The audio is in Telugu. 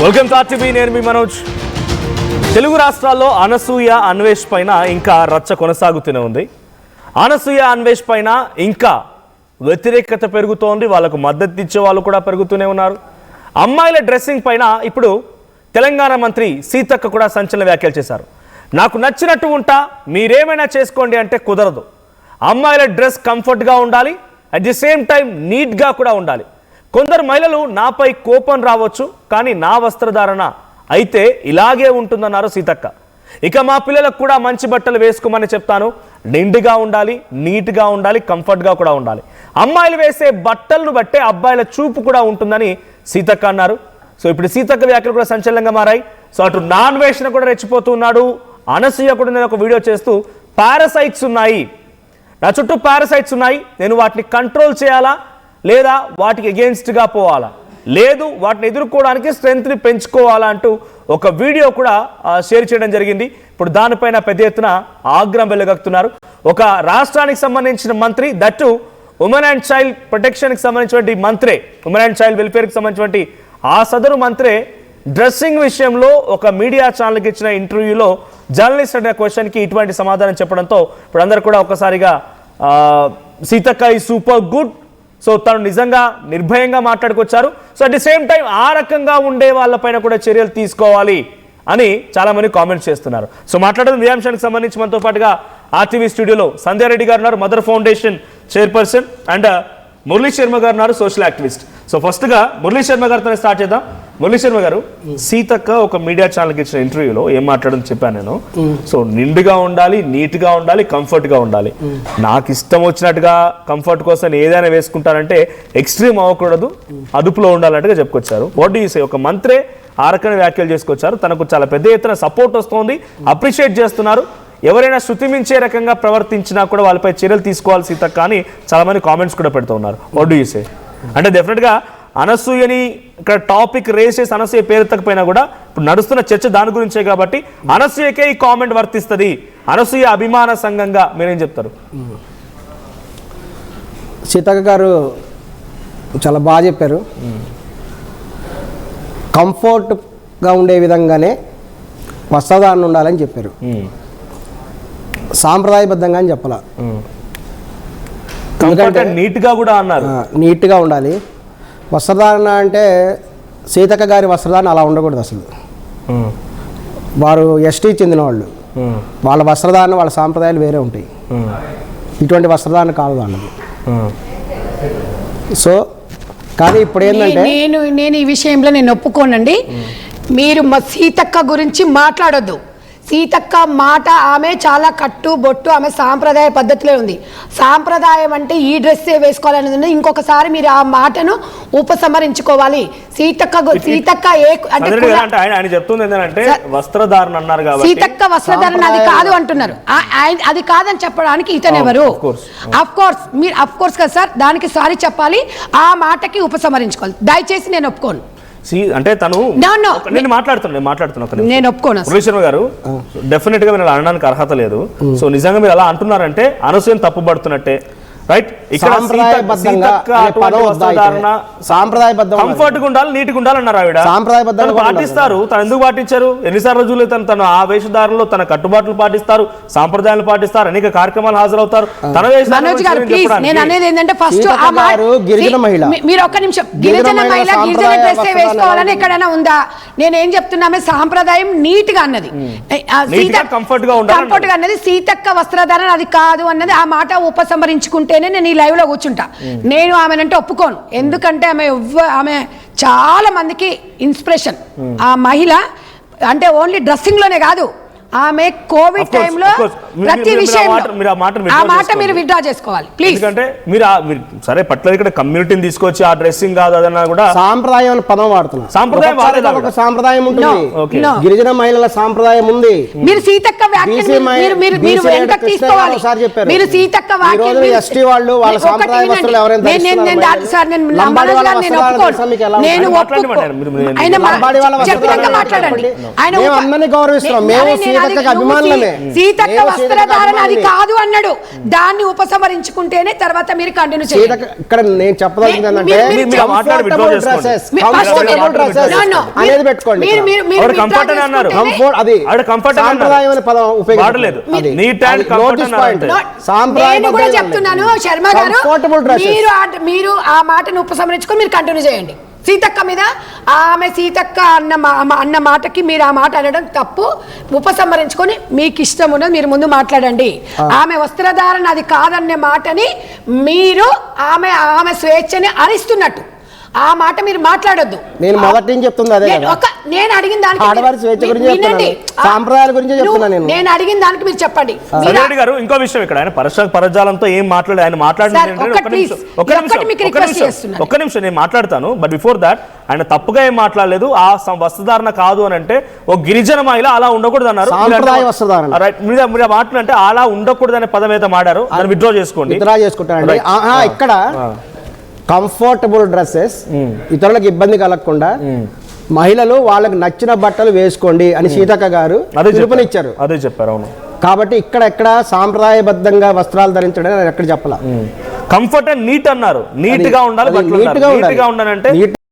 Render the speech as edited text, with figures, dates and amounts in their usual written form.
Welcome to RTV. నేను మీ మనోజ్. తెలుగు రాష్ట్రాల్లో అనసూయ అన్వేష్ పైన ఇంకా రచ్చ కొనసాగుతూనే ఉంది. అనసూయ అన్వేష్ పైన ఇంకా వ్యతిరేకత పెరుగుతోంది. వాళ్ళకు మద్దతు ఇచ్చే వాళ్ళు కూడా పెరుగుతూనే ఉన్నారు. అమ్మాయిల డ్రెస్సింగ్ పైన ఇప్పుడు తెలంగాణ మంత్రి సీతక్క కూడా సంచలన వ్యాఖ్యలు చేశారు. నాకు నచ్చినట్టు ఉంటా, మీరేమైనా చేసుకోండి అంటే కుదరదు. అమ్మాయిల డ్రెస్ కంఫర్ట్గా ఉండాలి, అట్ ది సేమ్ టైం నీట్గా కూడా ఉండాలి. కొందరు మహిళలు నాపై కోపం రావచ్చు, కానీ నా వస్త్రధారణ అయితే ఇలాగే ఉంటుందన్నారు సీతక్క. ఇక మా పిల్లలకు కూడా మంచి బట్టలు వేసుకోమని చెప్తాను. నిండుగా ఉండాలి, నీట్గా ఉండాలి, కంఫర్ట్గా కూడా ఉండాలి. అమ్మాయిలు వేసే బట్టలను బట్టే అబ్బాయిల చూపు కూడా ఉంటుందని సీతక్క అన్నారు. సో ఇప్పుడు సీతక్క వ్యాఖ్యలు కూడా సంచలనంగా మారాయి. సో అటు నాన్ వేషన్ కూడా రెచ్చిపోతున్నాడు. అనసూయ కూడా నేను ఒక వీడియో చేస్తూ పారాసైట్స్ ఉన్నాయి, నా చుట్టూ పారాసైట్స్ ఉన్నాయి, నేను వాటిని కంట్రోల్ చేయాలా లేదా వాటికి అగెయిన్స్ట్గా పోవాలా, లేదు వాటిని ఎదుర్కోవడానికి స్ట్రెంగ్త్ని పెంచుకోవాలా అంటూ ఒక వీడియో కూడా షేర్ చేయడం జరిగింది. ఇప్పుడు దానిపైన పెద్ద ఎత్తున ఆగ్రహం వెలుగక్కుతున్నారు. ఒక రాష్ట్రానికి సంబంధించిన మంత్రి, దట్టు ఉమెన్ అండ్ చైల్డ్ ప్రొటెక్షన్కి సంబంధించినటువంటి మంత్రే, ఉమెన్ అండ్ చైల్డ్ వెల్ఫేర్కి సంబంధించినటువంటి ఆ సదరు మంత్రే డ్రెస్సింగ్ విషయంలో ఒక మీడియా ఛానల్కి ఇచ్చిన ఇంటర్వ్యూలో జర్నలిస్ట్ అనే క్వశ్చన్కి ఇటువంటి సమాధానం చెప్పడంతో ఇప్పుడు అందరు కూడా ఒక్కసారిగా సీతక్క ఈ సూపర్ గుడ్, సో తను నిజంగా నిర్భయంగా మాట్లాడుకొచ్చారు. So at the same time ఆ రకంగా ఉండే వాళ్ళపైన కూడా చర్యలు తీసుకోవాలి అని చాలా మంది కామెంట్స్ చేస్తున్నారు. సో మాట్లాడడం ఈ అంశానికి సంబంధించి మనతో పాటుగా ఆర్టీవీ స్టూడియోలో సంధ్యారెడ్డి గారు ఉన్నారు, mother foundation chairperson, and Murali Sharma గారు ఉన్నారు, సోషల్ యాక్టివిస్ట్. సో ఫస్ట్గా మురళీ శర్మ గారితో స్టార్ట్ చేద్దాం. మురళీ శర్మ గారు, సీతక్క ఒక మీడియా ఛానల్కి ఇచ్చిన ఇంటర్వ్యూలో ఏం మాట్లాడని చెప్పాను నేను. సో నిండుగా ఉండాలి, నీట్గా ఉండాలి, కంఫర్ట్గా ఉండాలి. నాకు ఇష్టం వచ్చినట్టుగా కంఫర్ట్ కోసం ఏదైనా వేసుకుంటానంటే ఎక్స్ట్రీమ్ అవ్వకూడదు, అదుపులో ఉండాలన్నట్టుగా చెప్పుకొచ్చారు. What do you say? ఒక మంత్రే ఆ రకమైన వ్యాఖ్యలు చేసుకొచ్చారు. తనకు చాలా పెద్ద ఎత్తున సపోర్ట్ వస్తుంది, అప్రిషియేట్ చేస్తున్నారు. ఎవరైనా శృతి మించే రకంగా ప్రవర్తించినా కూడా వాళ్ళపై చర్యలు తీసుకోవాలి సీతక్క అని చాలా మంది కామెంట్స్ కూడా పెడుతూ ఉన్నారు. What do you say? అంటే డెఫినెట్గా అనసూయని ఇక్కడ టాపిక్ రేస్ చేసి అనసూయ పేరెత్తకపోయినా కూడా ఇప్పుడు నడుస్తున్న చర్చ దాని గురించే కాబట్టి అనసూయకే ఈ కామెంట్ వర్తిస్తుంది. అనసూయ అభిమాన సంఘంగా మీరేం చెప్తారు? సీతక్క గారు చాలా బాగా చెప్పారు. కంఫర్ట్గా ఉండే విధంగానే వస్త్రధారణ ఉండాలని చెప్పారు. సాంప్రదాయబద్ధంగా అని చెప్పాల, నీట్గా కూడా అన్నారు. నీట్గా ఉండాలి వస్త్రధారణ. అంటే సీతక్క గారి వస్త్రధారణ అలా ఉండకూడదు అసలు. వారు ఎస్టీ చెందిన వాళ్ళు, వాళ్ళ వస్త్రధారణ వాళ్ళ సాంప్రదాయాలు వేరే ఉంటాయి. ఇటువంటి వస్త్రధారణ కాదు వాళ్ళది. సో కానీ ఇప్పుడు ఏంటంటే నేను ఈ విషయంలో నేను ఒప్పుకోనండి. మీరు మా సీతక్క గురించి మాట్లాడొద్దు. సీతక్క మాట ఆమె చాలా కట్టు బొట్టు, ఆమె సాంప్రదాయ పద్ధతిలో ఉంది. సాంప్రదాయం అంటే ఈ డ్రెస్సే వేసుకోవాలనేది ఉంది. ఇంకొకసారి మీరు ఆ మాటను ఉపసంహరించుకోవాలి. సీతక్క ఆయన చెప్తుంది ఏంటంటే వస్త్రధారణ అన్నారు కాబట్టి సీతక్క వస్త్రధారణ అది కాదు అంటున్నారు. అది కాదని చెప్పడానికి ఇతను ఎవరు? అఫ్ కోర్స్ కదా సార్, దానికి సారీ చెప్పాలి, ఆ మాటకి ఉపసంహరించుకోవాలి. దయచేసి నేను ఒప్పుకోను. అంటే తను నేను మాట్లాడుతున్నా నేను ఒప్పుకోను. మురళీ శర్మ గారు, డెఫినెట్ గా మీరు అనడానికి అర్హత లేదు. సో నిజంగా మీరు అలా అంటున్నారంటే అనసూయను తప్పుపడుతున్నట్టే, రైట్? కంఫర్ట్ గా ఉండాలి, నీట్ గా ఉండాలి అన్నారు ఆవిడ. సాంప్రదాయబద్ధంగా పాటిస్తారు. తను ఎందుకు పాటించారు? ఎన్నిసార్లు రోజులు తను ఆ వేషధారణలో తన కట్టుబాట్లు పాటిస్తారు, సాంప్రదాయాలు పాటిస్తారు, అనేక కార్యక్రమాలు హాజరవుతారు. తన నేను అనేది ఏంటంటే ఫస్ట్ గిరిజన మహిళ, మీరు ఒక్క నిమిషం, గిరిజన మహిళ గిరిజన డ్రెస్ వేసుకోవాలని ఎక్కడైనా ఉందా? నేనేం చెప్తున్నామే, సాంప్రదాయం నీట్ గా అన్నది, కంఫర్ట్ గా అన్నది. సీతక్క వస్త్రధారణ అది కాదు అన్నది, ఆ మాట ఉపసంహరించుకుంటే నేను ఈ లైవ్ లో కూర్చుంటా. నేను ఆమెనంటే ఒప్పుకోను. ఎందుకంటే ఆమె చాలా మందికి ఇన్స్పిరేషన్. ఆ మహిళ అంటే ఓన్లీ డ్రెస్సింగ్ లోనే కాదు, ఆమె కోవిడ్ టైంలో ప్రతి విషయంలో ఆ మాట మీరు విత్డ్రా చేసుకోవాలి ప్లీజ్. ఎందుకంటే మీరు సరే పట్ల ఇక్కడ కమ్యూనిటీని తీసుకొచ్చి ఆ డ్రెస్సింగ్ కాదు అదన్నా కూడా సాంప్రదాయం అనే పదం వాడుతున్నారు. సాంప్రదాయం ఉంటుంది, గిరిజన మహిళల సాంప్రదాయం ఉంది. మీరు సీతక్క తీసుకోవాలి. మీరు సీతక్క ఎస్టీ వాళ్ళు వాళ్ళ సాంప్రదాయ వస్త్రాలు ఎవరైనా మాట్లాడండి. అందరినీ గౌరవిస్తున్నాం. మేము సీతక్క అభిమానులమే. సీతక్క వస్త్రధారణ అది అభిమానిని. కాదు అన్నాడు. దాన్ని ఉపసంహరించుకుంటేనే తర్వాత మీరు కంటిన్యూ చేయండి. సీతక్క ఇక్కడ నేను చెప్పదలుచుకుంది ఏంటంటే మీరు మాట్లాడి withdraw comfortable చేసుకోండి. dresses, మీ- first comfortable మీరు- dresses No, no. అనేది పెట్టుకోండి మీరు- ఇక్కడ. మీరు- మీరు ఆవిడ withdraw comfort అని అన్నారు. చేసుకుంటేనే- Comfort అది ఆవిడ comfort అని అన్నారు. సాంప్రదాయం అనే పదం వాడలేదు. అది. Neat and అది comfort notice అన్నారు point. అంతే. నేను కూడా చెప్తున్నాను శర్మ గారు, Comfortable dresses. మీరు ఆ మాటను ఉపసంహరించుకొని మీరు కంటిన్యూ చేయండి. సీతక్క మీద ఆమె సీతక్క అన్న మాటకి మీరు ఆ మాట అనడం తప్పు. ఉపసంహరించుకొని మీకు ఇష్టం ఉన్నది మీరు ముందు మాట్లాడండి. ఆమె వస్త్రధారణ అది కాదనే మాటని మీరు ఆమె స్వేచ్ఛని హరిస్తున్నట్టు ఆ మాట మీరు మాట్లాడొద్దు. నేను మొదటి నుంచి చెప్తుంది అదే కదా. నేను అడిగిన దానికి ఆడవారి స్వేచ్ఛ గురించి చెప్తున్నాను. సాంప్రదాయాల గురించి చెప్తున్నా నేను. నేను అడిగిన దానికి మీరు చెప్పండి. సంజయ్ రెడ్డి గారు ఇంకో విషయం, ఇక్కడ ఆయన పరజాలంతో ఏం మాట్లాడారు, ఆయన మాట్లాడింది సార్, ఏంటంటే, ఒక్క please, మీకు request చేస్తున్నాను. ఒక్క నిమిషం నేను మాట్లాడతాను. బట్ బిఫోర్ దాట్ ఆయన తప్పుగా ఏం మాట్లాడలేదు. ఆ వస్త్రధారణ కాదు అని అంటే ఒక గిరిజన మహిళ అలా ఉండకూడదు అన్నారు. సాంప్రదాయ వస్త్రధారణ. రైట్, మీరు మాట్లాడంటే అలా ఉండకూడదు అనే పదం అయితే మాడారు. దాన్ని విత్డ్రా చేసుకోండి. విత్డ్రా చేసుకుంటానండి. Right. ఇక్కడ కంఫర్టబుల్ డ్రెస్సెస్ ఇతరులకు ఇబ్బంది కలగకుండా మహిళలు వాళ్ళకి నచ్చిన బట్టలు వేసుకోండి అని సీతక్క గారు పిలుపునిచ్చారు. అదే చెప్పారు. అవును. కాబట్టి ఎక్కడ సాంప్రదాయబద్ధంగా వస్త్రాలు ధరించడం ఎక్కడ చెప్పాల. కంఫర్ట్ అండ్ నీట్ అన్నారు. నీట్ గా ఉండాలి, నీట్ గా ఉండాలి. ఉండాలంటే